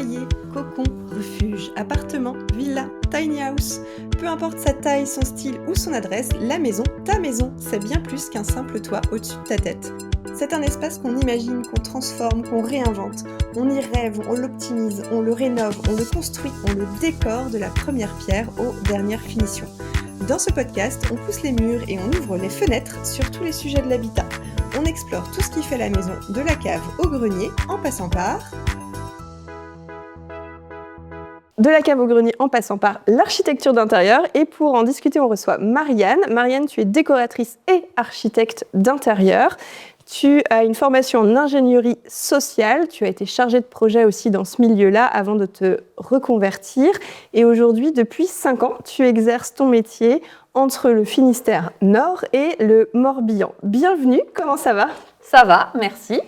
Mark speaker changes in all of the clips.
Speaker 1: Foyer, cocon, refuge, appartement, villa, tiny house. Peu importe sa taille, son style ou son adresse, la maison, ta maison, c'est bien plus qu'un simple toit au-dessus de ta tête. C'est un espace qu'on imagine, qu'on transforme, qu'on réinvente. On y rêve, on l'optimise, on le rénove, on le construit, on le décore de la première pierre aux dernières finitions. Dans ce podcast, on pousse les murs et on ouvre les fenêtres sur tous les sujets de l'habitat. On explore tout ce qui fait la maison, de la cave au grenier, en passant par... De la cave au grenier en passant par l'architecture d'intérieur. Et pour en discuter, on reçoit Marianne. Marianne, tu es décoratrice et architecte d'intérieur. Tu as une formation en ingénierie sociale. Tu as été chargée de projet aussi dans ce milieu-là avant de te reconvertir. Et aujourd'hui, depuis 5 ans, tu exerces ton métier entre le Finistère Nord et le Morbihan. Bienvenue, comment ça va ?
Speaker 2: Ça va, merci.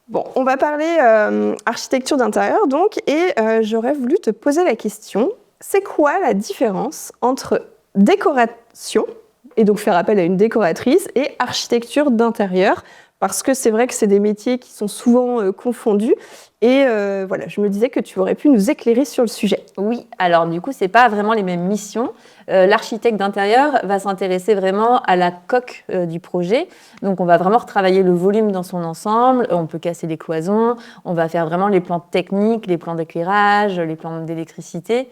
Speaker 1: Bon, on va parler architecture d'intérieur donc, et j'aurais voulu te poser la question, c'est quoi la différence entre décoration, et donc faire appel à une décoratrice, et architecture d'intérieur ? Parce que c'est vrai que c'est des métiers qui sont souvent confondus, et voilà, je me disais que tu aurais pu nous éclairer sur le sujet.
Speaker 2: Oui, alors du coup, c'est pas vraiment les mêmes missions. L'architecte d'intérieur va s'intéresser vraiment à la coque du projet. Donc, on va vraiment retravailler le volume dans son ensemble. On peut casser les cloisons. On va faire vraiment les plans techniques, les plans d'éclairage, les plans d'électricité.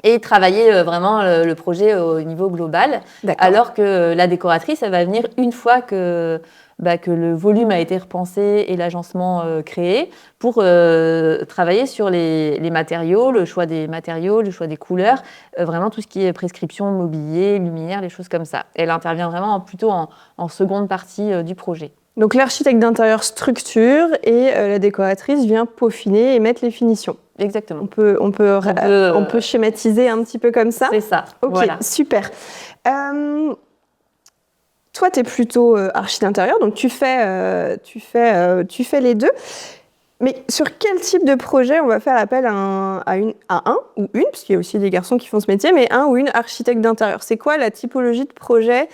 Speaker 2: Et travailler vraiment le projet au niveau global. D'accord. Alors que la décoratrice, elle va venir une fois que le volume a été repensé et l'agencement créé pour travailler sur les matériaux, le choix des matériaux, le choix des couleurs, vraiment tout ce qui est prescription, mobilier, luminaire, les choses comme ça. Elle intervient vraiment plutôt en seconde partie du projet.
Speaker 1: Donc l'architecte d'intérieur structure et la décoratrice vient peaufiner et mettre les finitions.
Speaker 2: Exactement.
Speaker 1: On peut schématiser un petit peu comme ça.
Speaker 2: C'est ça.
Speaker 1: Ok, voilà. Super. Toi, tu es plutôt archi d'intérieur, donc tu fais les deux. Mais sur quel type de projet on va faire appel à un ou une, parce qu'il y a aussi des garçons qui font ce métier, mais un ou une architecte d'intérieur? C'est quoi la typologie de projet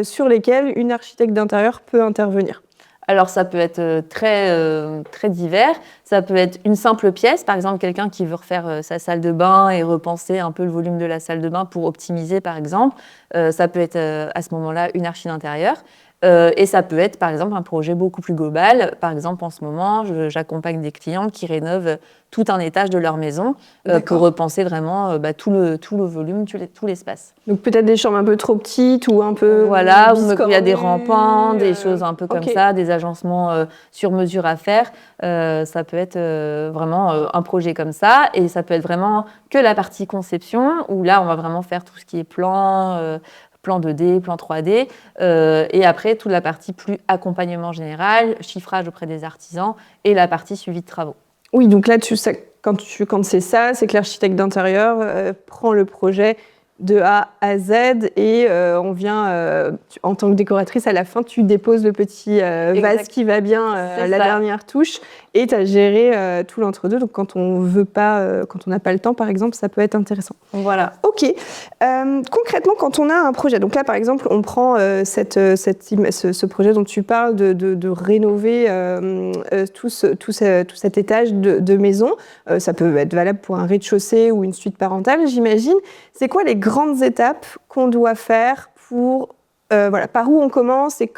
Speaker 1: sur lesquels une architecte d'intérieur peut intervenir?
Speaker 2: Alors, ça peut être très divers. Ça peut être une simple pièce, par exemple, quelqu'un qui veut refaire sa salle de bain et repenser un peu le volume de la salle de bain pour optimiser, par exemple. Ça peut être à ce moment-là une archi d'intérieur. Et ça peut être, par exemple, un projet beaucoup plus global. Par exemple, en ce moment, j'accompagne des clients qui rénovent tout un étage de leur maison pour repenser vraiment tout le volume, tout l'espace.
Speaker 1: Donc peut-être des chambres un peu trop petites ou un peu...
Speaker 2: Voilà, où il y a des rampants, des choses un peu comme ça, des agencements sur mesure à faire. Ça peut être vraiment un projet comme ça. Et ça peut être vraiment que la partie conception, où là, on va vraiment faire tout ce qui est plan 2D, plan 3D, et après toute la partie plus accompagnement général, chiffrage auprès des artisans et la partie suivi de travaux.
Speaker 1: Oui, donc là, quand c'est ça, c'est que l'architecte d'intérieur prend le projet de A à Z et on vient, en tant que décoratrice, à la fin, tu déposes le petit vase qui va bien, la dernière touche, et tu as géré tout l'entre-deux. Donc quand on n'a pas le temps, par exemple, ça peut être intéressant.
Speaker 2: Voilà.
Speaker 1: Ok. Concrètement, quand on a un projet, donc là, par exemple, on prend ce projet dont tu parles de rénover tout cet étage de maison. Ça peut être valable pour un rez-de-chaussée ou une suite parentale, j'imagine. C'est quoi les grandes étapes qu'on doit faire pour... par où on commence et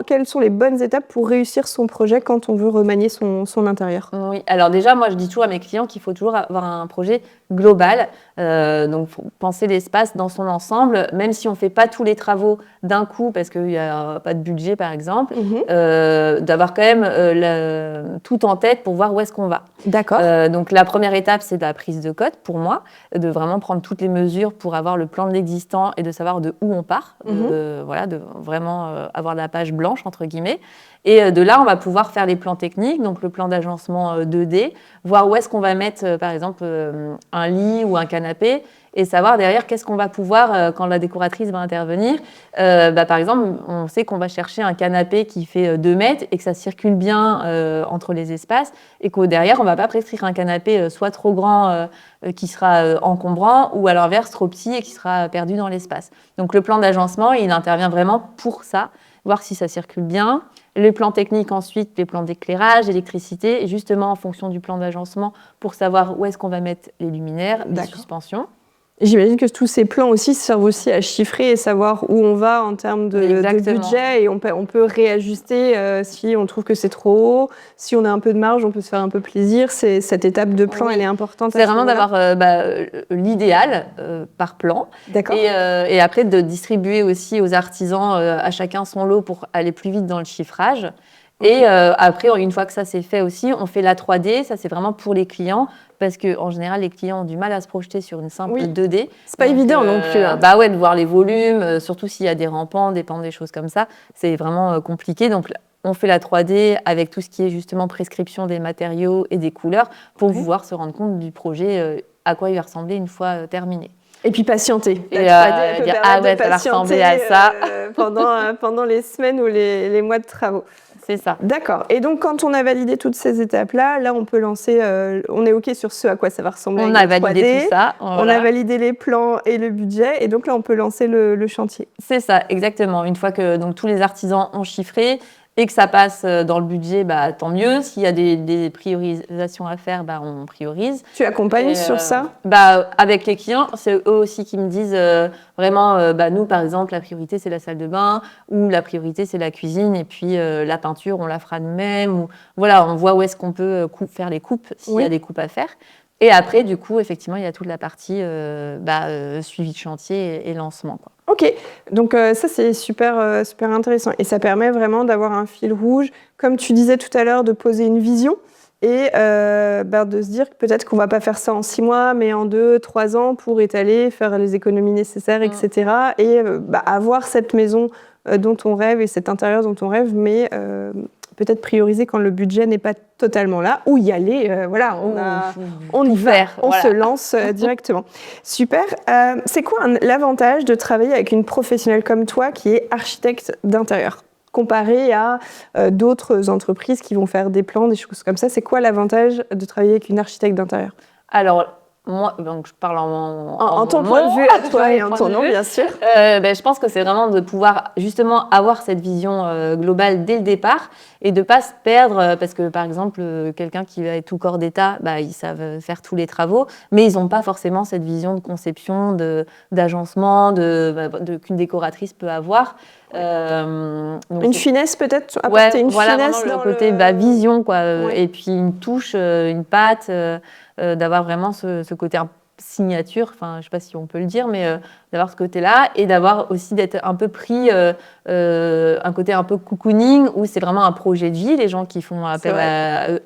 Speaker 1: quelles sont les bonnes étapes pour réussir son projet quand on veut remanier son intérieur?
Speaker 2: Oui, alors déjà, moi, je dis toujours à mes clients qu'il faut toujours avoir un projet global. Donc, faut penser l'espace dans son ensemble, même si on ne fait pas tous les travaux d'un coup parce qu'il n'y a pas de budget, par exemple, d'avoir quand même tout en tête pour voir où est-ce qu'on va.
Speaker 1: D'accord.
Speaker 2: Donc, la première étape, c'est la prise de cote pour moi, de vraiment prendre toutes les mesures pour avoir le plan de l'existant et de savoir de où on part, de vraiment avoir la page blanche, entre guillemets. Et de là, on va pouvoir faire les plans techniques, donc le plan d'agencement 2D, voir où est-ce qu'on va mettre, par exemple, un lit ou un canapé, et savoir derrière qu'est-ce qu'on va pouvoir, quand la décoratrice va intervenir. Par exemple, on sait qu'on va chercher un canapé qui fait 2 mètres et que ça circule bien entre les espaces, et qu'au derrière, on ne va pas prescrire un canapé soit trop grand qui sera encombrant, ou à l'inverse trop petit et qui sera perdu dans l'espace. Donc le plan d'agencement, il intervient vraiment pour ça, voir si ça circule bien, Les plans techniques ensuite, les plans d'éclairage, électricité, et justement en fonction du plan d'agencement pour savoir où est-ce qu'on va mettre les luminaires, les suspensions.
Speaker 1: J'imagine que tous ces plans aussi servent aussi à chiffrer et savoir où on va en termes de budget, et on peut réajuster si on trouve que c'est trop haut. Si on a un peu de marge, on peut se faire un peu plaisir. Cette étape de plan, elle est importante.
Speaker 2: C'est vraiment d'avoir l'idéal par plan.
Speaker 1: D'accord.
Speaker 2: Et après de distribuer aussi aux artisans à chacun son lot pour aller plus vite dans le chiffrage. Et après, une fois que ça c'est fait aussi, on fait la 3D. Ça, c'est vraiment pour les clients. Parce qu'en général, les clients ont du mal à se projeter sur une simple 2D.
Speaker 1: C'est pas évident non plus.
Speaker 2: De voir les volumes, surtout s'il y a des rampants, des pans, des choses comme ça. C'est vraiment compliqué. Donc, on fait la 3D avec tout ce qui est justement prescription des matériaux et des couleurs pour pouvoir se rendre compte du projet, à quoi il va ressembler une fois terminé.
Speaker 1: Et puis patienter.
Speaker 2: Et dire, ça va ressembler à ça.
Speaker 1: pendant les semaines ou les mois de travaux.
Speaker 2: C'est ça.
Speaker 1: D'accord. Et donc, quand on a validé toutes ces étapes-là, on peut lancer... on est OK sur ce à quoi ça va ressembler.
Speaker 2: On a validé tout ça. Voilà.
Speaker 1: On a validé les plans et le budget. Et donc là, on peut lancer le chantier.
Speaker 2: C'est ça, exactement. Une fois que donc, tous les artisans ont chiffré et que ça passe dans le budget, tant mieux. S'il y a des priorisations à faire, on priorise.
Speaker 1: Tu accompagnes sur ça ?
Speaker 2: Avec les clients, c'est eux aussi qui me disent vraiment, nous, par exemple, la priorité, c'est la salle de bain, ou la priorité, c'est la cuisine, et puis la peinture, on la fera nous-mêmes. Ou, voilà, on voit où est-ce qu'on peut faire les coupes, s'il y a des coupes à faire. Et après, du coup, effectivement, il y a toute la partie suivi de chantier et lancement, quoi.
Speaker 1: Ok, donc ça c'est super intéressant, et ça permet vraiment d'avoir un fil rouge, comme tu disais tout à l'heure, de poser une vision et de se dire que peut-être qu'on va pas faire ça en 6 mois, mais en 2-3 ans pour étaler, faire les économies nécessaires, etc. Et avoir cette maison dont on rêve et cet intérieur dont on rêve, mais peut-être prioriser quand le budget n'est pas totalement là, ou y aller, on y va, on se lance directement. Super. C'est quoi l'avantage de travailler avec une professionnelle comme toi qui est architecte d'intérieur, comparé à d'autres entreprises qui vont faire des plans, des choses comme ça? C'est quoi l'avantage de travailler avec une architecte d'intérieur?
Speaker 2: Alors, moi, donc je parle en
Speaker 1: ton point de vue à toi et en ton nom, bien sûr.
Speaker 2: Je pense que c'est vraiment de pouvoir justement avoir cette vision globale dès le départ et de ne pas se perdre, parce que par exemple, quelqu'un qui va être tout corps d'état, ils savent faire tous les travaux, mais ils n'ont pas forcément cette vision de conception, d'agencement, qu'une décoratrice peut avoir.
Speaker 1: Une finesse peut-être, apporter une finesse
Speaker 2: dans le côté vision, quoi, et puis une touche, une patte, d'avoir vraiment ce côté signature, enfin je ne sais pas si on peut le dire, mais d'avoir ce côté-là et d'avoir aussi d'être un peu pris un côté un peu cocooning où c'est vraiment un projet de vie. Les gens qui font appel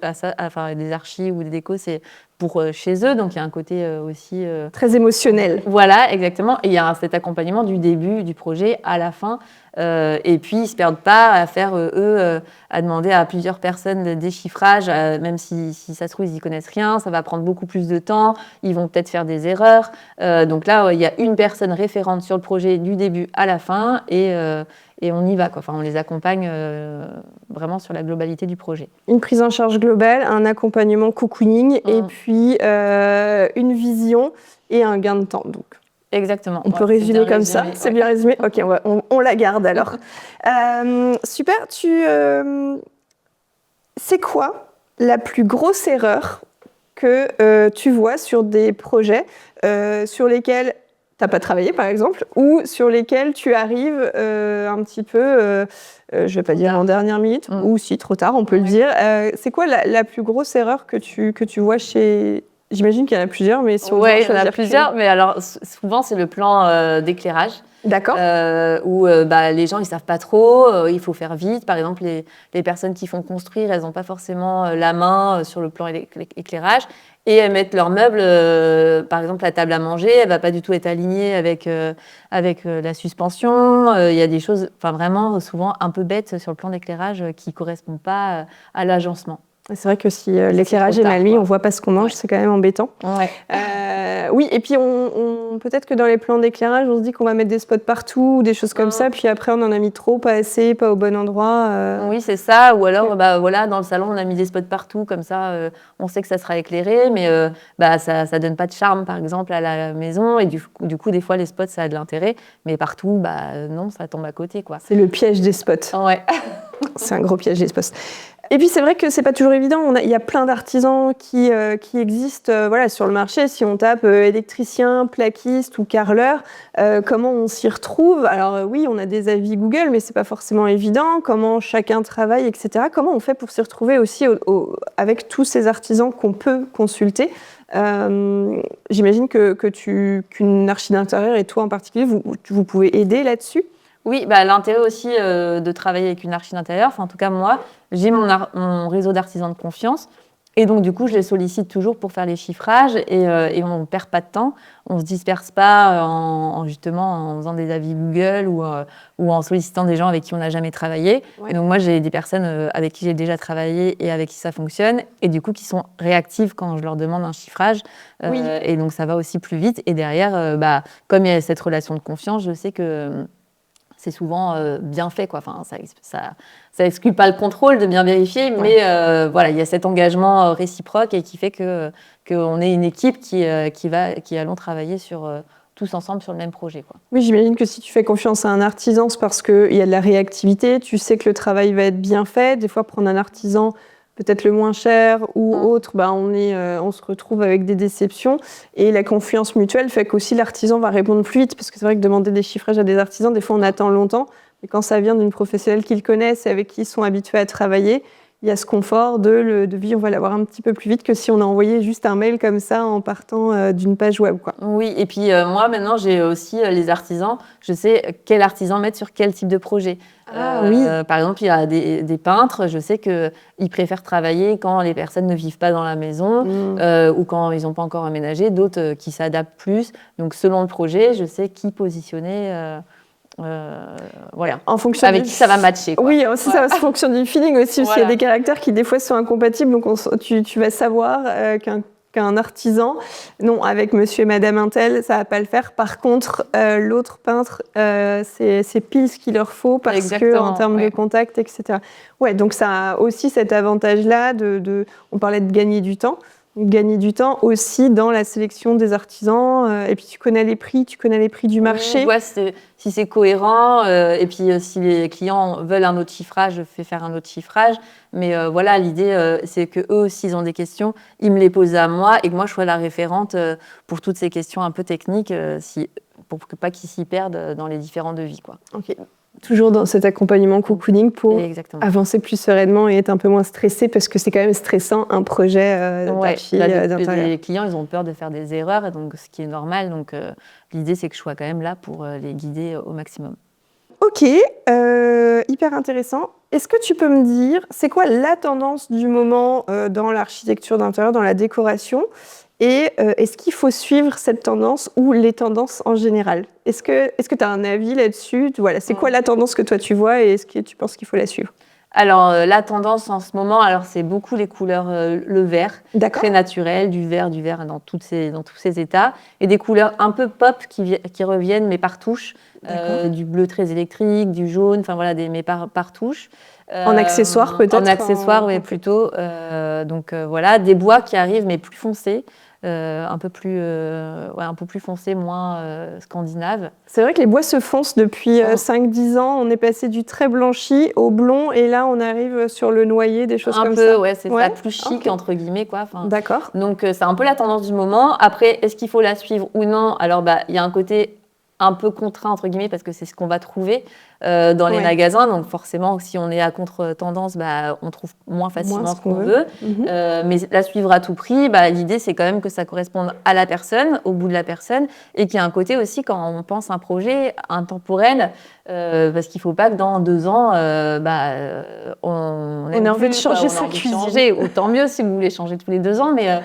Speaker 2: à ça, enfin des archis ou des décos, c'est pour chez eux, donc il y a un côté aussi
Speaker 1: très émotionnel.
Speaker 2: Voilà, exactement. Et il y a cet accompagnement du début du projet à la fin. Et puis, ils ne se perdent pas à faire, à demander à plusieurs personnes de déchiffrage, même si ça se trouve, ils n'y connaissent rien, ça va prendre beaucoup plus de temps, ils vont peut-être faire des erreurs. Donc là, il y a une personne référente sur le projet du début à la fin et on y va, quoi. Enfin, on les accompagne vraiment sur la globalité du projet.
Speaker 1: Une prise en charge globale, un accompagnement cocooning et puis une vision et un gain de temps, donc.
Speaker 2: Exactement.
Speaker 1: On peut résumer comme ça. C'est bien résumé. Ok, on la garde alors. Super. C'est quoi la plus grosse erreur que tu vois sur des projets sur lesquels tu n'as pas travaillé, par exemple, ou sur lesquels tu arrives un petit peu, je ne vais pas dire en dernière minute, ou si trop tard, on peut le dire. C'est quoi la plus grosse erreur que tu vois chez... J'imagine qu'il y en a plusieurs, mais si on
Speaker 2: il y en a plusieurs, mais alors souvent c'est le plan d'éclairage.
Speaker 1: D'accord.
Speaker 2: Où les gens ils savent pas trop, il faut faire vite. Par exemple, les personnes qui font construire, elles n'ont pas forcément la main sur le plan éclairage et elles mettent leurs meubles, par exemple la table à manger, elle va pas du tout être alignée avec la suspension. Il y a des choses, vraiment souvent un peu bêtes sur le plan d'éclairage qui correspondent pas à l'agencement.
Speaker 1: C'est vrai que si l'éclairage est mal mis, on ne voit pas ce qu'on mange, c'est quand même embêtant.
Speaker 2: Ouais.
Speaker 1: Oui, et puis peut-être que dans les plans d'éclairage, on se dit qu'on va mettre des spots partout, ou des choses comme ça, puis après on en a mis trop, pas assez, pas au bon endroit.
Speaker 2: Oui, c'est ça. Ou alors, voilà, dans le salon, on a mis des spots partout, comme ça, on sait que ça sera éclairé, mais ça donne pas de charme, par exemple, à la maison. Et du coup, des fois, les spots, ça a de l'intérêt, mais partout, non, ça tombe à côté, quoi.
Speaker 1: C'est le piège des spots.
Speaker 2: Ouais.
Speaker 1: C'est un gros piège des spots. Et puis c'est vrai que c'est pas toujours évident. Il y a plein d'artisans qui existent sur le marché. Si on tape électricien, plaquiste ou carreleur, comment on s'y retrouve? Alors oui, on a des avis Google, mais c'est pas forcément évident. Comment chacun travaille, etc. Comment on fait pour s'y retrouver aussi avec tous ces artisans qu'on peut consulter? J'imagine qu'une archi d'intérieur et toi en particulier, vous pouvez aider là-dessus.
Speaker 2: Oui, l'intérêt aussi de travailler avec une archi d'intérieur, enfin en tout cas moi, j'ai mon réseau d'artisans de confiance et donc du coup je les sollicite toujours pour faire les chiffrages et on ne perd pas de temps, on ne se disperse pas justement en faisant des avis Google ou en sollicitant des gens avec qui on n'a jamais travaillé. Ouais. Et donc moi j'ai des personnes avec qui j'ai déjà travaillé et avec qui ça fonctionne et du coup qui sont réactives quand je leur demande un chiffrage oui. Et donc ça va aussi plus vite et derrière, comme il y a cette relation de confiance, je sais que c'est souvent bien fait, quoi. Enfin, ça exclut pas le contrôle de bien vérifier, ouais. Mais il y a cet engagement réciproque et qui fait qu'on est une équipe qui allons travailler tous ensemble sur le même projet, quoi.
Speaker 1: Oui, j'imagine que si tu fais confiance à un artisan, c'est parce qu'il y a de la réactivité, tu sais que le travail va être bien fait. Des fois, prendre un artisan peut-être le moins cher ou autre, on se retrouve avec des déceptions. Et la confiance mutuelle fait qu'aussi l'artisan va répondre plus vite. Parce que c'est vrai que demander des chiffrages à des artisans, des fois on attend longtemps. Mais quand ça vient d'une professionnelle qu'ils connaissent et avec qui ils sont habitués à travailler, il y a ce confort de vie, on va l'avoir un petit peu plus vite que si on a envoyé juste un mail comme ça en partant d'une page web, quoi.
Speaker 2: Oui, et puis moi maintenant j'ai aussi les artisans, je sais quel artisan mettre sur quel type de projet. Oui. Par exemple, il y a des peintres, je sais qu'ils préfèrent travailler quand les personnes ne vivent pas dans la maison ou quand ils n'ont pas encore emménagé, d'autres qui s'adaptent plus. Donc selon le projet, je sais qui positionner. En fonction avec qui ça va matcher, quoi.
Speaker 1: Oui, c'est ça, en fonction du feeling aussi, parce qu'il y a des caractères qui des fois sont incompatibles, donc tu vas savoir qu'un artisan, non, avec monsieur et madame Intel, ça va pas le faire. Par contre, l'autre peintre, c'est pile ce qu'il leur faut parce qu'en termes de contact, etc. Ouais, donc ça a aussi cet avantage-là on parlait de gagner du temps. Gagner du temps aussi dans la sélection des artisans et puis tu connais les prix du marché.
Speaker 2: Oui, si c'est cohérent et puis si les clients veulent un autre chiffrage, je fais faire un autre chiffrage. Mais l'idée c'est que eux s'ils ont des questions, ils me les posent à moi et que moi je sois la référente pour toutes ces questions un peu techniques pour pas qu'ils s'y perdent dans les différents devis, quoi.
Speaker 1: Ok. Toujours dans cet accompagnement cocooning pour avancer plus sereinement et être un peu moins stressé parce que c'est quand même stressant un projet d'archi d'intérieur.
Speaker 2: Les clients, ils ont peur de faire des erreurs, et donc, ce qui est normal. Donc, l'idée, c'est que je sois quand même là pour les guider au maximum.
Speaker 1: Ok, hyper intéressant. Est-ce que tu peux me dire, c'est quoi la tendance du moment dans l'architecture d'intérieur, dans la décoration ? Et est-ce qu'il faut suivre cette tendance ou les tendances en général ? Est-ce que tu as un avis là-dessus ? C'est quoi la tendance que toi tu vois et est-ce que tu penses qu'il faut la suivre ?
Speaker 2: Alors, la tendance en ce moment, c'est beaucoup les couleurs, le vert, très naturel, du vert dans tous ces états, et des couleurs un peu pop qui reviennent, mais par touche, du bleu très électrique, du jaune, mais par touche.
Speaker 1: En accessoire peut-être ?
Speaker 2: En accessoire, oui, plutôt. Des bois qui arrivent, mais plus foncés. Un peu plus foncé, moins scandinave.
Speaker 1: C'est vrai que les bois se foncent depuis 5-10 ans. On est passé du très blanchi au blond et là on arrive sur le noyer, des choses comme ça.
Speaker 2: Ouais, c'est ça, plus chic entre guillemets, quoi.
Speaker 1: D'accord.
Speaker 2: Donc c'est un peu la tendance du moment. Après, est-ce qu'il faut la suivre ou non ? Alors il y a un côté un peu contraint entre guillemets parce que c'est ce qu'on va trouver dans les magasins, donc forcément si on est à contre-tendance, on trouve moins facilement ce qu'on veut. Mais la suivre à tout prix, l'idée c'est quand même que ça corresponde à la personne, au bout de la personne, et qu'il y a un côté aussi quand on pense un projet intemporel, parce qu'il ne faut pas que dans 2 ans on ait
Speaker 1: envie de changer sa cuisine.
Speaker 2: Ou tant mieux si vous voulez changer tous les 2 ans, mais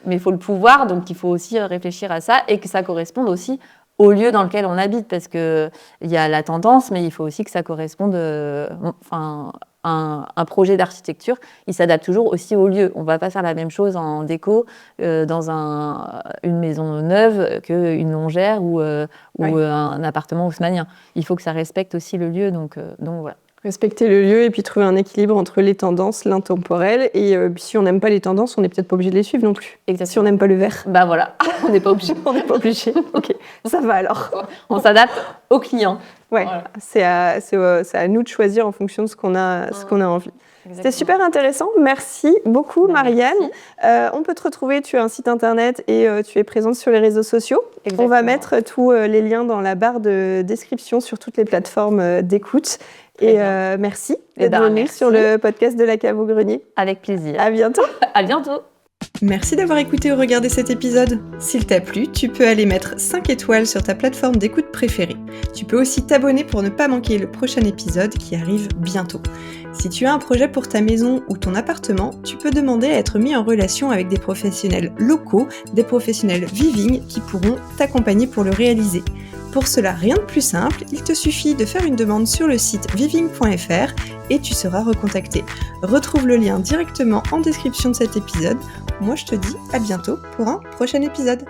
Speaker 2: il faut le pouvoir, donc il faut aussi réfléchir à ça et que ça corresponde aussi au lieu dans lequel on habite, parce qu'il y a la tendance, mais il faut aussi que ça corresponde à un projet d'architecture, il s'adapte toujours aussi au lieu. On ne va pas faire la même chose en déco dans une maison neuve qu'une longère ou un appartement haussmannien. Il faut que ça respecte aussi le lieu, donc voilà.
Speaker 1: Respecter le lieu et puis trouver un équilibre entre les tendances, l'intemporel. Et si on n'aime pas les tendances, on n'est peut-être pas obligé de les suivre non plus.
Speaker 2: Exactement.
Speaker 1: Si on n'aime pas le vert.
Speaker 2: Bah voilà, on n'est pas obligé.
Speaker 1: On n'est pas obligé. Ok, ça va alors.
Speaker 2: On s'adapte aux clients.
Speaker 1: Ouais,
Speaker 2: Voilà.
Speaker 1: c'est à nous de choisir en fonction de ce qu'on a envie. C'était super intéressant. Merci beaucoup, Marianne. On peut te retrouver, tu as un site internet et tu es présente sur les réseaux sociaux.
Speaker 2: Exactement.
Speaker 1: On va mettre tous les liens dans la barre de description sur toutes les plateformes d'écoute. Et merci d'être venue sur le podcast de la Cave au Grenier.
Speaker 2: Avec plaisir.
Speaker 1: À bientôt.
Speaker 2: À bientôt.
Speaker 1: Merci d'avoir écouté ou regardé cet épisode. S'il t'a plu, tu peux aller mettre 5 étoiles sur ta plateforme d'écoute préférée. Tu peux aussi t'abonner pour ne pas manquer le prochain épisode qui arrive bientôt. Si tu as un projet pour ta maison ou ton appartement, tu peux demander à être mis en relation avec des professionnels locaux, des professionnels Viving qui pourront t'accompagner pour le réaliser. Pour cela, rien de plus simple, il te suffit de faire une demande sur le site viving.fr et tu seras recontacté. Retrouve le lien directement en description de cet épisode. Moi, je te dis à bientôt pour un prochain épisode.